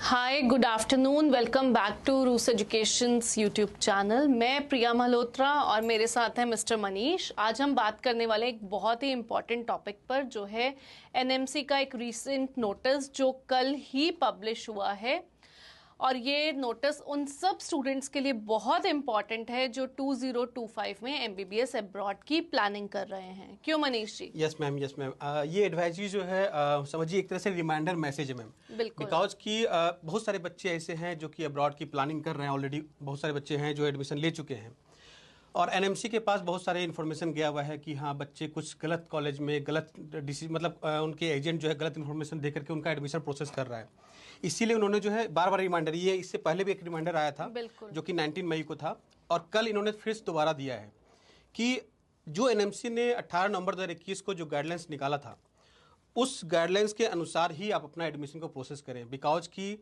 Hi, good afternoon. Welcome back to Rus educations YouTube channel. मैं प्रिया मल्होत्रा और मेरे साथ हैं मिस्टर मनीष। आज हम बात करने वाले एक बहुत ही इम्पॉर्टेंट टॉपिक पर, जो है एनएमसी का एक रीसेंट नोटिस जो कल ही पब्लिश हुआ है। और ये नोटिस उन सब स्टूडेंट्स के लिए बहुत इंपॉर्टेंट है जो 2025 में एमबीबीएस अब्रॉड की प्लानिंग कर रहे हैं। क्यों Manish ji? Yes ma'am, yes ma'am. ये एडवाइजरी जो है समझिए एक तरह से रिमाइंडर मैसेज है मैम। बिल्कुल। बिकॉज कि बहुत सारे बच्चे ऐसे हैं जो कि अब्रॉड की प्लानिंग कर रहे हैं। ऑलरेडी बहुत सारे बच्चे हैं जो एडमिशन ले चुके हैं और एनएमसी के पास बहुत सारे इन्फॉर्मेशन गया हुआ है कि हाँ, बच्चे कुछ गलत कॉलेज में गलत डिसीजन, मतलब उनके एजेंट जो है गलत इन्फॉर्मेशन दे करके उनका एडमिशन प्रोसेस कर रहा है। इसीलिए उन्होंने जो है बार बार रिमाइंडर, ये इससे पहले भी एक रिमाइंडर आया था जो कि 19 मई को था और कल इन्होंने फिर से दोबारा दिया है कि जो एनएमसी ने 18 नवंबर 2021 को जो गाइडलाइंस निकाला था उस गाइडलाइंस के अनुसार ही आप अपना एडमिशन को प्रोसेस करें। बिकॉज कि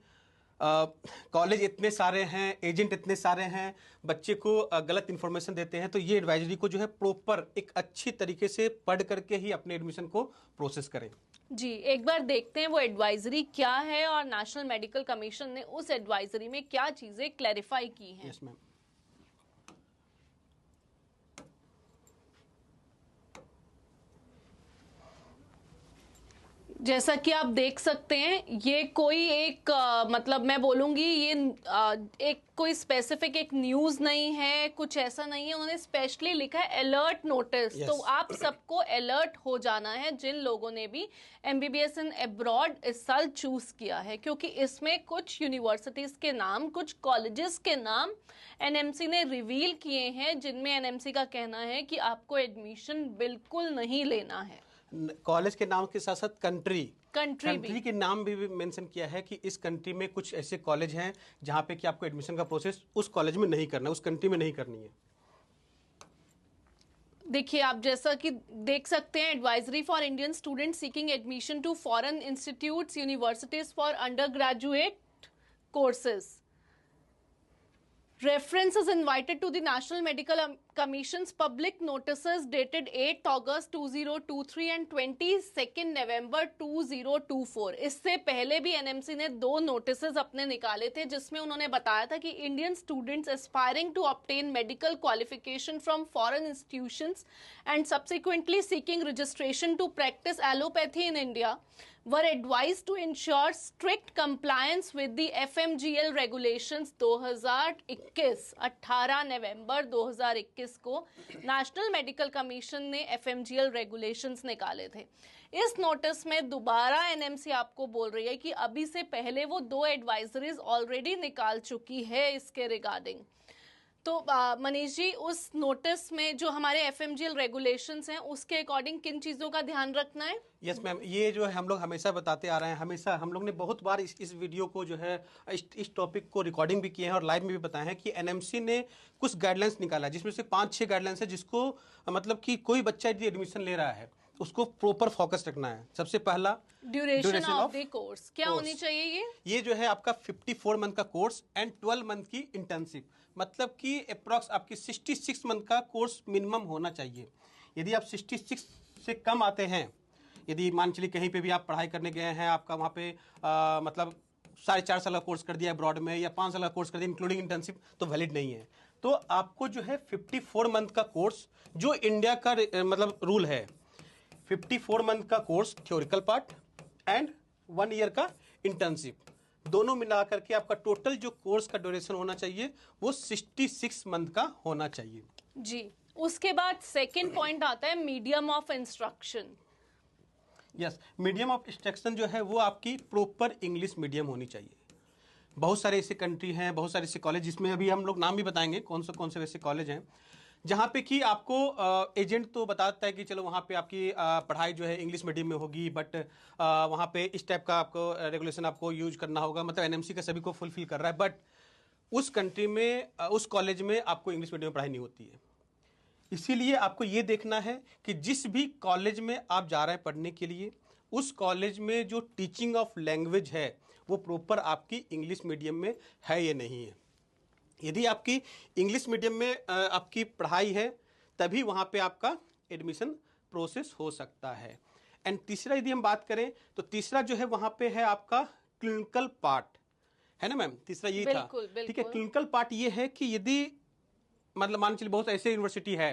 कॉलेज इतने सारे हैं, एजेंट इतने सारे हैं, बच्चे को गलत इन्फॉर्मेशन देते हैं, तो ये एडवाइजरी को जो है प्रॉपर एक अच्छी तरीके से पढ़ करके ही अपने एडमिशन को प्रोसेस करें। जी, एक बार देखते हैं वो एडवाइजरी क्या है और नेशनल मेडिकल कमीशन ने उस एडवाइजरी में क्या चीजें क्लैरिफाई की हैं। Yes ma'am. जैसा कि आप देख सकते हैं, ये कोई एक मतलब मैं बोलूंगी ये एक कोई स्पेसिफिक एक न्यूज नहीं है, कुछ ऐसा नहीं है। उन्होंने स्पेशली लिखा है अलर्ट नोटिस। Yes. तो आप सबको अलर्ट हो जाना है जिन लोगों ने भी एमबीबीएस इन अब्रॉड इस साल चूज किया है, क्योंकि इसमें कुछ यूनिवर्सिटीज के नाम, कुछ कॉलेजेस के नाम एनएमसी ने रिवील किए हैं जिनमें एनएमसी का कहना है कि आपको एडमिशन बिल्कुल नहीं लेना है। कॉलेज के नाम के साथ साथ कंट्री के नाम भी मेंशन किया है कि इस कंट्री में कुछ ऐसे कॉलेज हैं जहां पे कि आपको एडमिशन का प्रोसेस उस कॉलेज में नहीं करना, उस कंट्री में नहीं करनी है। देखिए, आप जैसा कि देख सकते हैं, advisory for Indian student seeking admission to foreign institutes universities for undergraduate courses. Reference is invited to the National Medical Commission's public notices dated 8 August 2023 and 22 November 2024। इससे पहले भी एनएमसी ने 2 नोटिसेस अपने निकाले थे जिसमें उन्होंने बताया था कि Indian students aspiring to obtain medical qualification from foreign institutions and subsequently seeking registration to practice allopathy in India were advised to ensure strict compliance with the FMGL regulations 2021। 18 नवंबर 2021 को नेशनल मेडिकल कमीशन ने FMGL regulations निकाले थे। इस notice में दोबारा NMC आपको बोल रही है कि अभी से पहले वो 2 एडवाइजरीज ऑलरेडी निकाल चुकी है इसके रिगार्डिंग। तो मनीष जी, उस नोटिस में जो हमारे एफएमजीएल रेगुलेशंस हैं उसके अकॉर्डिंग किन चीजों का ध्यान रखना है? यस मैम, ये जो है हम लोग हमेशा बताते आ रहे हैं, हमेशा हम लोग ने बहुत बार इस वीडियो को जो है इस टॉपिक को रिकॉर्डिंग भी किए हैं और लाइव में भी बताया है कि एनएमसी ने कुछ गाइडलाइंस निकाला है जिसमें से 5-6 गाइडलाइंस है जिसको मतलब कि कोई बच्चा यदि एडमिशन ले रहा है उसको प्रॉपर फोकस रखना है। सबसे पहला ड्यूरेशन ऑफ द कोर्स क्या होनी चाहिए? ये जो है आपका 54 मंथ का कोर्स एंड 12 मंथ की इंटर्नशिप, मतलब कि अप्रॉक्स आपकी 66 मंथ का कोर्स मिनिमम होना चाहिए। यदि आप 66 से कम आते हैं, यदि मान चलिए कहीं पे भी आप पढ़ाई करने गए हैं, आपका वहाँ पे मतलब 4.5 साल का कोर्स कर दिया अब्रॉड में या 5 साल का कोर्स कर दिया इंक्लूडिंग इंटर्नशिप, तो वैलिड नहीं है। तो आपको जो है 54 मंथ का कोर्स, जो इंडिया का मतलब रूल है, 54 मंथ का course theoretical part and 1 year का इंटर्नशिप, दोनों मिला करके आपका टोटल जो कोर्स का ड्यूरेशन होना चाहिए वो 66 मंथ का होना चाहिए। जी, उसके बाद सेकंड पॉइंट आता है medium of instruction. Yes, medium of instruction जो है वो आपकी प्रॉपर इंग्लिश मीडियम होनी चाहिए। बहुत सारे ऐसे कंट्री हैं, बहुत सारे ऐसे कॉलेज, जिसमें अभी हम लोग नाम भी बताएंगे कौन से वैसे कॉलेज हैं जहाँ पे कि आपको एजेंट तो बताता है कि चलो वहाँ पे आपकी पढ़ाई जो है इंग्लिश मीडियम में होगी, बट वहाँ पे इस टाइप का आपको रेगुलेशन आपको यूज करना होगा, मतलब एनएमसी का सभी को फुलफिल कर रहा है, बट उस कंट्री में उस कॉलेज में आपको इंग्लिश मीडियम में पढ़ाई नहीं होती है। इसीलिए आपको ये देखना है कि जिस भी कॉलेज में आप जा रहे हैं पढ़ने के लिए, उस कॉलेज में जो टीचिंग ऑफ लैंग्वेज है वो प्रॉपर आपकी इंग्लिश मीडियम में है या नहीं है। यदि आपकी इंग्लिश मीडियम में आपकी पढ़ाई है तभी वहाँ पे आपका एडमिशन प्रोसेस हो सकता है। एंड तीसरा यदि हम बात करें तो तीसरा जो है वहाँ पे है आपका क्लिनिकल पार्ट। है ना मैम, तीसरा ये था। बिल्कुल, ठीक है, बिल्कुल। क्लिनिकल पार्ट ये है कि यदि मतलब मान चलिए बहुत ऐसे यूनिवर्सिटी है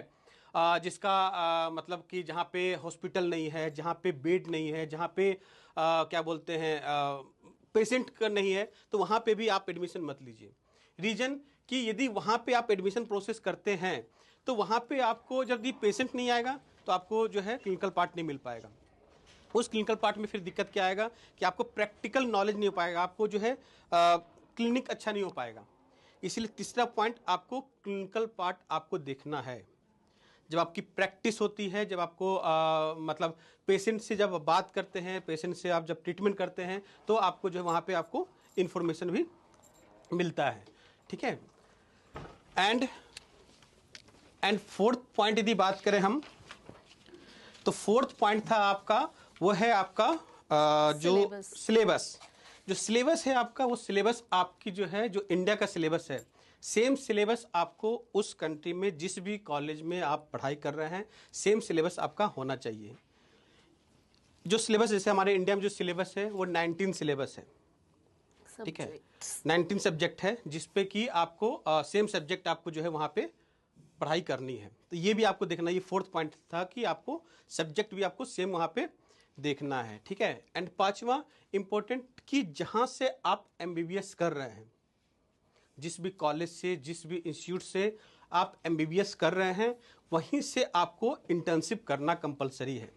जिसका मतलब कि जहाँ पे हॉस्पिटल नहीं है, जहाँ पे बेड नहीं है, जहाँ पे क्या बोलते हैं पेशेंट का नहीं है, तो वहाँ पे भी आप एडमिशन मत लीजिए। रीजन कि यदि वहाँ पे आप एडमिशन प्रोसेस करते हैं तो वहाँ पे आपको जब यदि पेशेंट नहीं आएगा तो आपको जो है क्लिनिकल पार्ट नहीं मिल पाएगा। उस क्लिनिकल पार्ट में फिर दिक्कत क्या आएगा कि आपको प्रैक्टिकल नॉलेज नहीं हो पाएगा, आपको जो है क्लिनिक अच्छा नहीं हो पाएगा। इसलिए तीसरा पॉइंट, आपको क्लिनिकल पार्ट आपको देखना है। जब आपकी प्रैक्टिस होती है, जब आपको मतलब पेशेंट से जब बात करते हैं, पेशेंट से आप जब ट्रीटमेंट करते हैं, तो आपको जो है वहाँ पे आपको इन्फॉर्मेशन भी मिलता है। ठीक है, एंड फोर्थ पॉइंट यदि बात करें हम, तो फोर्थ पॉइंट था आपका, वो है आपका जो सिलेबस है आपका, वो सिलेबस आपकी जो है, जो इंडिया का सिलेबस है, सेम सिलेबस आपको उस कंट्री में जिस भी कॉलेज में आप पढ़ाई कर रहे हैं, सेम सिलेबस आपका होना चाहिए। जो सिलेबस जैसे हमारे इंडिया में जो सिलेबस है वो 19 सिलेबस है। ठीक है, 19 सब्जेक्ट है जिसपे कि आपको सेम सब्जेक्ट आपको जो है वहाँ पे पढ़ाई करनी है। तो ये भी आपको देखना, ये फोर्थ पॉइंट था कि आपको सब्जेक्ट भी आपको सेम वहाँ पे देखना है। ठीक है, एंड पांचवा इंपॉर्टेंट कि जहाँ से आप एमबीबीएस कर रहे हैं, जिस भी कॉलेज से, जिस भी इंस्टीट्यूट से आप एमबीबीएस कर रहे हैं, वहीं से आपको इंटर्नशिप करना कंपलसरी है।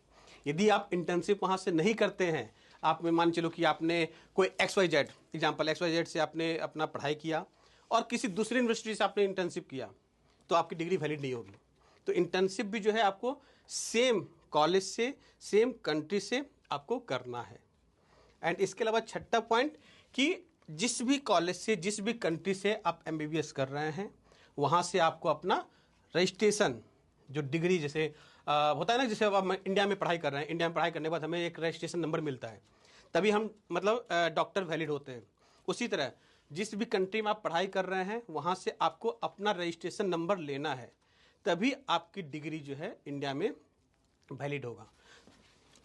यदि आप इंटर्नशिप वहाँ से नहीं करते हैं, आप में मान चलो कि आपने कोई XYZ एग्जाम्पल XYZ से आपने अपना पढ़ाई किया और किसी दूसरी यूनिवर्सिटी से आपने इंटर्नशिप किया, तो आपकी डिग्री वैलिड नहीं होगी। तो इंटर्नशिप भी जो है आपको सेम कॉलेज से, सेम कंट्री से आपको करना है। एंड इसके अलावा छठा पॉइंट कि जिस भी कॉलेज से, जिस भी कंट्री से आप एमबीबीएस कर रहे हैं, वहाँ से आपको अपना रजिस्ट्रेशन, जो डिग्री जैसे होता है ना, जैसे अब हम इंडिया में पढ़ाई कर रहे हैं, इंडिया में पढ़ाई करने के बाद हमें एक रजिस्ट्रेशन नंबर मिलता है, तभी हम मतलब डॉक्टर वैलिड होते हैं। उसी तरह जिस भी कंट्री में आप पढ़ाई कर रहे हैं, वहाँ से आपको अपना रजिस्ट्रेशन नंबर लेना है, तभी आपकी डिग्री जो है इंडिया में वैलिड होगा।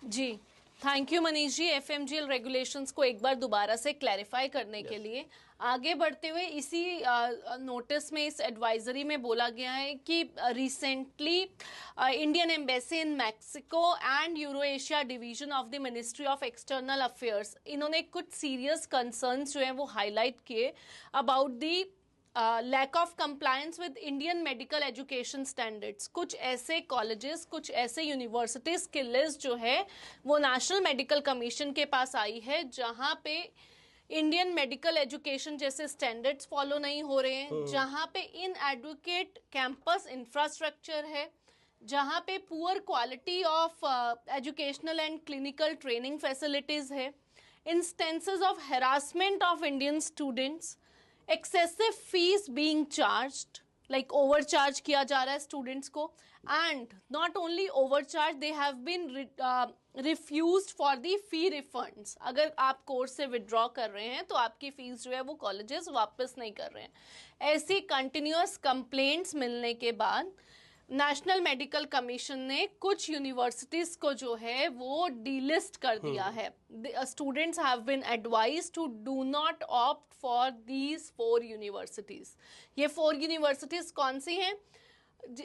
जी, thank you Manish ji, FMGL regulations को एक बार दोबारा से क्लैरिफाई करने के लिए। आगे बढ़ते हुए इसी नोटिस में, इस एडवाइजरी में बोला गया है कि recently Indian embassy in Mexico and Euro Asia division of the ministry of external affairs, इन्होंने कुछ सीरियस कंसर्न्स जो हैं वो हाईलाइट किए about the lack of compliance with Indian medical education standards. कुछ ऐसे कॉलेजेस, कुछ ऐसे यूनिवर्सिटीज की लिस्ट जो है वो नेशनल मेडिकल कमीशन के पास आई है, जहां पे इंडियन मेडिकल एजुकेशन जैसे स्टैंडर्ड्स फॉलो नहीं हो रहे हैं, जहां पे इनएडुकेट कैंपस इंफ्रास्ट्रक्चर है, जहां पे poor quality of educational and clinical training facilities है, instances of harassment of Indian students, excessive fees being charged, like overcharge किया जा रहा है स्टूडेंट्स को, and not only overcharge, they have been refused for the fee refunds. अगर आप course से withdraw कर रहे हैं तो आपकी फीस जो है वो कॉलेजेस वापस नहीं कर रहे हैं। ऐसी कंटिन्यूअस कंप्लेंट्स मिलने के बाद नेशनल मेडिकल कमीशन ने कुछ यूनिवर्सिटीज को जो है वो डीलिस्ट कर दिया है। Students have been advised to do not opt for these 4 universities. ये 4 यूनिवर्सिटीज कौन सी हैं?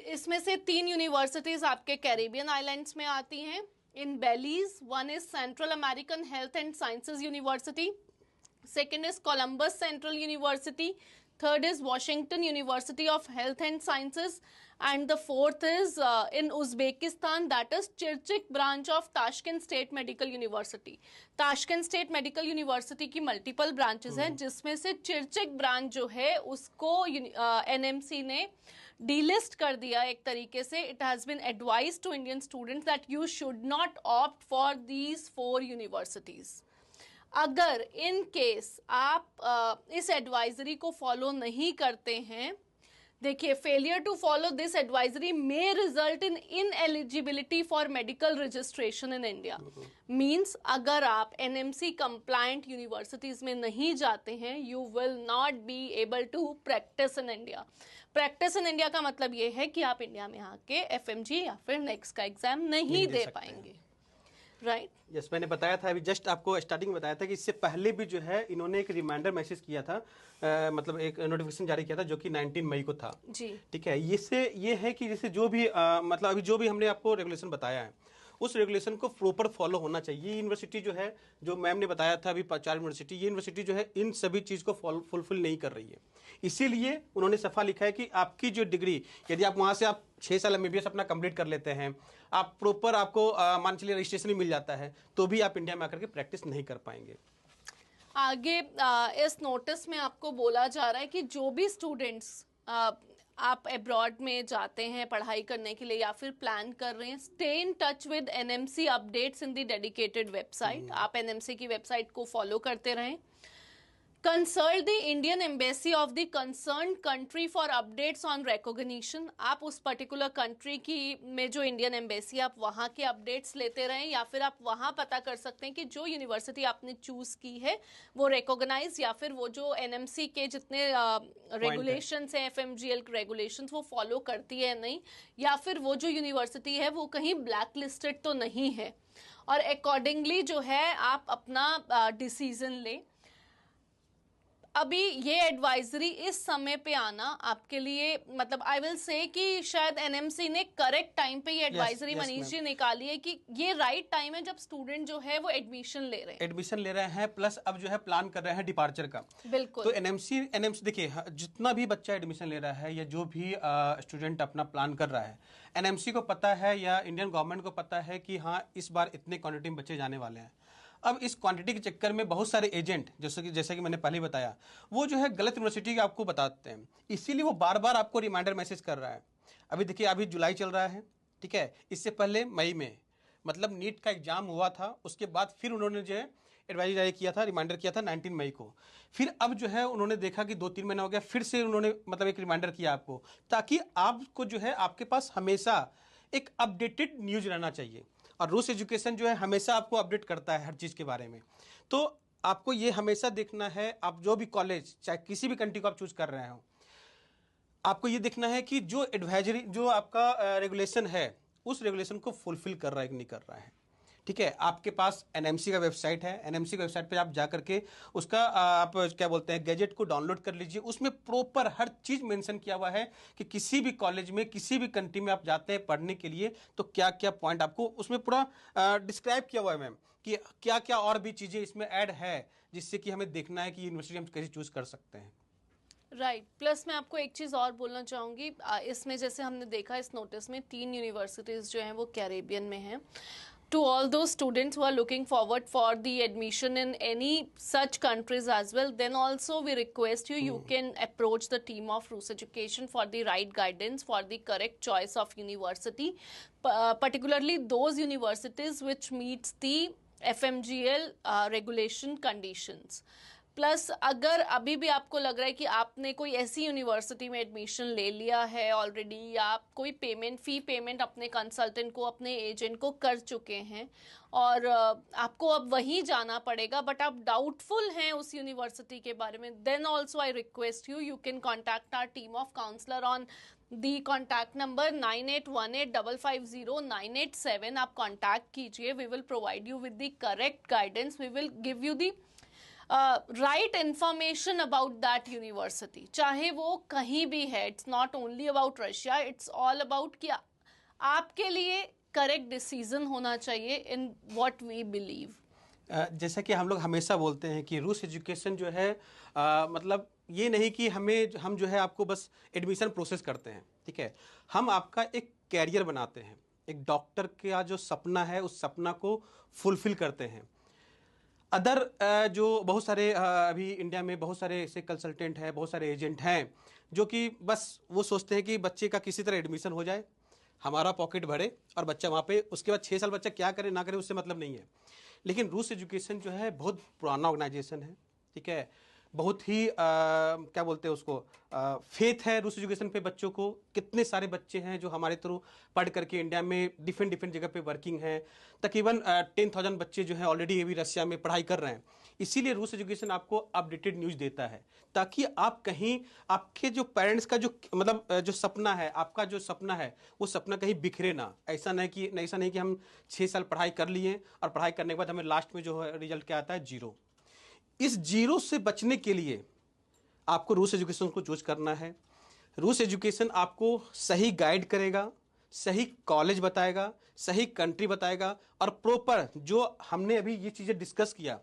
इसमें से 3 यूनिवर्सिटीज आपके कैरेबियन आइलैंड्स में आती हैं, in Belize. One is central American health and sciences university, second is Columbus Central University, third is Washington University of Health and Sciences, and the fourth is in Uzbekistan, that is Chirchik branch of Tashkent State Medical University. Tashkent State Medical University की multiple branches हैं, जिसमें से चिरचिक branch जो है उसको NMC ने delist कर दिया एक तरीके से। It has been advised to Indian students that you should not opt for these 4 universities. अगर इन केस आप इस एडवाइजरी को फॉलो नहीं करते हैं, देखिए, failure to follow this advisory may result in ineligibility for medical registration in India. Means अगर आप एनएमसी कंप्लायंट यूनिवर्सिटीज में नहीं जाते हैं, you will not be able to practise in India. Practise in India का मतलब ये है कि आप इंडिया में आके एफएमजी या फिर नेक्स्ट का एग्जाम नहीं दे पाएंगे। राइट। यस, मैंने बताया था अभी जस्ट आपको स्टार्टिंग में बताया था कि इससे पहले भी जो है इन्होंने एक रिमाइंडर मैसेज किया था, मतलब एक नोटिफिकेशन जारी किया था जो कि 19 मई को था जी। ठीक है। इससे ये है कि जैसे जो भी मतलब अभी जो भी हमने आपको रेगुलेशन बताया है उस रेगुलेशन को प्रॉपर फॉलो होना चाहिए। ये यूनिवर्सिटी जो है, जो मैम ने बताया था अभी 4 यूनिवर्सिटी, ये यूनिवर्सिटी जो है इन सभी चीज़ को फुलफिल नहीं कर रही है। इसीलिए उन्होंने सफा लिखा है कि आपकी जो डिग्री, यदि आप वहाँ से आप 6 साल MBBS अपना कंप्लीट कर लेते हैं, आप प्रॉपर आपको मान चलिए रजिस्ट्रेशन भी मिल जाता है, तो भी आप इंडिया में आकर के प्रैक्टिस नहीं कर पाएंगे। आगे इस नोटिस में आपको बोला जा रहा है कि जो भी स्टूडेंट्स आप अब्रॉड में जाते हैं पढ़ाई करने के लिए या फिर प्लान कर रहे हैं, stay in touch with NMC updates in the dedicated website. आप NMC की वेबसाइट को फॉलो करते रहें। Consult the Indian embassy of the concern country for updates on recognition. आप उस पर्टिकुलर कंट्री की में जो इंडियन एम्बेसी, आप वहाँ के अपडेट्स लेते रहें, या फिर आप वहाँ पता कर सकते हैं कि जो यूनिवर्सिटी आपने चूज की है वो रिकॉग्नाइज, या फिर वो जो NMC के जितने रेगुलेशंस हैं, FMGL रेगुलेशंस, वो फॉलो करती है नहीं, या फिर वो जो यूनिवर्सिटी है वो कहीं ब्लैक लिस्टेड तो नहीं है, और अकॉर्डिंगली जो है आप अपना डिसीजन लें। अभी ये एडवाइजरी इस समय पे आना आपके लिए, मतलब आई विल से कि शायद NMC ने करेक्ट टाइम पे ये एडवाइजरी मनीष जी निकाली है कि ये राइट टाइम है जब स्टूडेंट जो है वो एडमिशन ले रहे हैं, प्लस अब जो है प्लान कर रहे हैं डिपार्चर का। बिल्कुल। तो NMC देखिए, जितना भी बच्चा एडमिशन ले रहा है या जो भी स्टूडेंट अपना प्लान कर रहा है, NMC को पता है या इंडियन गवर्नमेंट को पता है कि हाँ इस बार इतने क्वांटिटी में बच्चे जाने वाले हैं। अब इस क्वांटिटी के चक्कर में बहुत सारे एजेंट, जैसे कि मैंने पहले बताया, वो जो है गलत यूनिवर्सिटी के आपको बताते हैं, इसीलिए वो बार बार आपको रिमाइंडर मैसेज कर रहा है। अभी देखिए, अभी जुलाई चल रहा है, ठीक है, इससे पहले मई में मतलब नीट का एग्जाम हुआ था, उसके बाद फिर उन्होंने जो है एडवाइजरी जारी किया था, रिमाइंडर किया था 19 मई को। फिर अब जो है उन्होंने देखा कि 2-3 महीना हो गया, फिर से उन्होंने मतलब एक रिमाइंडर किया आपको, ताकि आपको जो है आपके पास हमेशा एक अपडेटेड न्यूज रहना चाहिए। और रूस एजुकेशन जो है हमेशा आपको अपडेट करता है हर चीज़ के बारे में। तो आपको ये हमेशा देखना है, आप जो भी कॉलेज चाहे किसी भी कंट्री को आप चूज कर रहे हो, आपको ये देखना है कि जो एडवाइजरी, जो आपका रेगुलेशन है, उस रेगुलेशन को फुलफिल कर रहा है कि नहीं कर रहा है। ठीक है, आपके पास NMC का वेबसाइट है, NMC का वेबसाइट पे आप जा करके उसका आप क्या बोलते हैं गैजेट को डाउनलोड कर लीजिए। उसमें प्रॉपर हर चीज़ मेंशन किया हुआ है कि किसी भी कॉलेज में, किसी भी कंट्री में आप जाते हैं पढ़ने के लिए तो क्या क्या पॉइंट आपको उसमें पूरा डिस्क्राइब किया हुआ है मैम, कि क्या क्या और भी चीज़ें इसमें ऐड है, जिससे कि हमें देखना है कि यूनिवर्सिटी हम कैसे चूज़ कर सकते हैं। राइट। प्लस मैं आपको एक चीज़ और बोलना चाहूँगी, इसमें जैसे हमने देखा इस नोटिस में 3 यूनिवर्सिटीज़ जो हैं वो कैरेबियन में हैं। To all those students who are looking forward for the admission in any such countries as well, then also we request you can approach the team of Rus Education for the right guidance for the correct choice of university, particularly those universities which meets the FMGL regulation conditions. Plus अगर अभी भी आपको लग रहा है कि आपने कोई ऐसी यूनिवर्सिटी में एडमिशन ले लिया है ऑलरेडी, या आप कोई फ़ी पेमेंट अपने कंसल्टेंट को, अपने एजेंट को कर चुके हैं और आपको अब वहीं जाना पड़ेगा, बट आप डाउटफुल हैं उस यूनिवर्सिटी के बारे में, then also I request you can contact our team of counsellor on the contact number 9818550987। आप कॉन्टैक्ट कीजिए, we will provide you with the correct guidance, we will give you the right information about that university, चाहे वो कहीं भी है। It's not only about Russia, it's all about कि आपके लिए करेक्ट डिसीजन होना चाहिए इन व्हाट वी बिलीव। जैसा कि हम लोग हमेशा बोलते हैं कि रूस एजुकेशन जो है मतलब ये नहीं कि हम जो है आपको बस एडमिशन प्रोसेस करते हैं, ठीक है, हम आपका एक कैरियर बनाते हैं। एक डॉक्टर का जो सपना है उस सपना को फुलफिल करते हैं। अदर जो बहुत सारे अभी इंडिया में बहुत सारे ऐसे कंसल्टेंट हैं, बहुत सारे एजेंट हैं जो कि बस वो सोचते हैं कि बच्चे का किसी तरह एडमिशन हो जाए, हमारा पॉकेट भरे और बच्चा वहाँ पे, उसके बाद 6 साल बच्चा क्या करे ना करे उससे मतलब नहीं है। लेकिन रूस एजुकेशन जो है बहुत पुराना ऑर्गेनाइजेशन है, ठीक है, बहुत ही क्या बोलते हैं उसको, फेथ है रूस एजुकेशन पे बच्चों को। कितने सारे बच्चे हैं जो हमारे थ्रू पढ़ करके इंडिया में डिफरेंट डिफरेंट जगह पे वर्किंग हैं। तकरीबन 10,000 बच्चे जो हैं ऑलरेडी अभी रशिया में पढ़ाई कर रहे हैं। इसीलिए रूस एजुकेशन आपको अपडेटेड न्यूज़ देता है, ताकि आप कहीं आपके जो पेरेंट्स का जो मतलब जो सपना है, आपका जो सपना है, वो सपना कहीं बिखरे ना। ऐसा नहीं कि हम 6 साल पढ़ाई कर लिए और पढ़ाई करने के बाद हमें लास्ट में जो है रिजल्ट क्या आता है, जीरो। इस जीरो से बचने के लिए आपको रूस एजुकेशन को चूज करना है। रूस एजुकेशन आपको सही गाइड करेगा, सही कॉलेज बताएगा, सही कंट्री बताएगा, और प्रॉपर जो हमने अभी ये चीज़ें डिस्कस किया।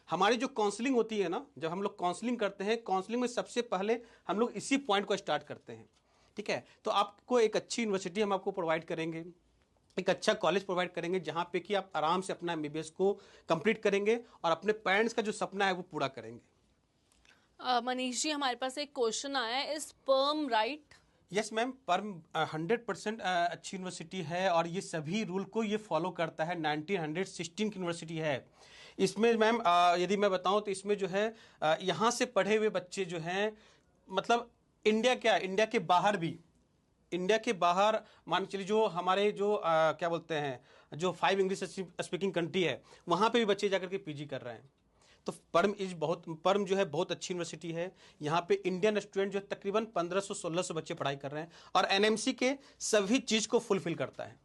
हमारी जो काउंसलिंग होती है ना, जब हम लोग काउंसलिंग करते हैं, काउंसलिंग में सबसे पहले हम लोग इसी पॉइंट को स्टार्ट करते हैं। ठीक है, तो आपको एक अच्छी यूनिवर्सिटी हम आपको प्रोवाइड करेंगे, एक अच्छा कॉलेज प्रोवाइड करेंगे, जहाँ पे कि आप आराम से अपना MBBS को कंप्लीट करेंगे और अपने पेरेंट्स का जो सपना है वो पूरा करेंगे। मनीष जी, हमारे पास एक क्वेश्चन आया है, इज पर्म राइट? यस मैम, पर्म 100% अच्छी यूनिवर्सिटी है और ये सभी रूल को ये फॉलो करता है। 1916 की यूनिवर्सिटी है। इसमें मैम यदि मैं बताऊं तो इसमें जो है यहाँ से पढ़े हुए बच्चे जो हैं, मतलब इंडिया के बाहर भी, इंडिया के बाहर मान चलिए जो हमारे जो क्या बोलते हैं, जो 5 इंग्लिश स्पीकिंग कंट्री है, वहाँ पे भी बच्चे जाकर के PG कर रहे हैं। तो पर्म जो है बहुत अच्छी यूनिवर्सिटी है। यहाँ पे इंडियन स्टूडेंट जो तकरीबन 1500-1600 बच्चे पढ़ाई कर रहे हैं, और NMC के सभी चीज़ को फुलफिल करता है।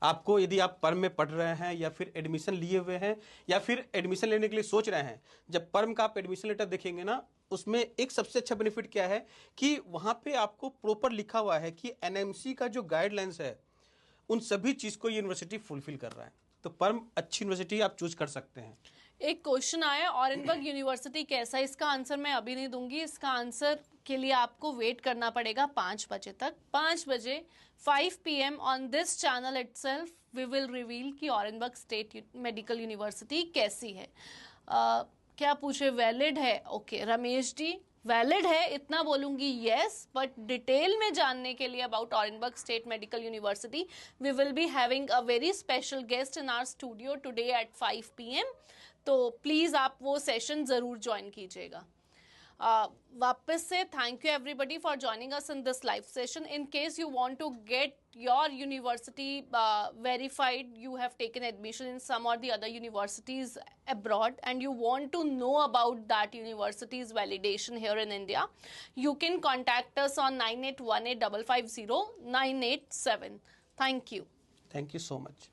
आपको यदि आप पर्म में पढ़ रहे हैं या फिर एडमिशन लिए हुए हैं या फिर एडमिशन लेने के लिए सोच रहे हैं, जब पर्म का आप एडमिशन लेटर देखेंगे ना, उसमें एक सबसे अच्छा बेनिफिट क्या है कि वहाँ पे आपको प्रॉपर लिखा हुआ है कि NMC का जो गाइडलाइंस है, उन सभी चीज़ को ये यूनिवर्सिटी फुलफिल कर रहा है। तो पर्म अच्छी यूनिवर्सिटी आप चूज कर सकते हैं। एक क्वेश्चन आया, ऑरेंजबर्ग यूनिवर्सिटी कैसा है? इसका आंसर मैं अभी नहीं दूंगी, इसका आंसर के लिए आपको वेट करना पड़ेगा 5 बजे तक। 5 बजे 5 PM on this channel itself we will reveal कि ऑरेंजबर्ग स्टेट मेडिकल यूनिवर्सिटी कैसी है। क्या पूछे, वैलिड है? ओके रमेश जी, वैलिड है इतना बोलूंगी, यस, बट डिटेल में जानने के लिए about Orangeburg state medical university we will be having a very special guest in our studio today at 5 PM। तो प्लीज़ आप वो सेशन ज़रूर ज्वाइन कीजिएगा। वापस से thank you everybody for joining us in this live session. In case you want to get your university verified, you have taken admission in some or the other universities abroad and you want to know about that university's validation here in India, you can contact us on 9818550987. Thank you. Thank you so much.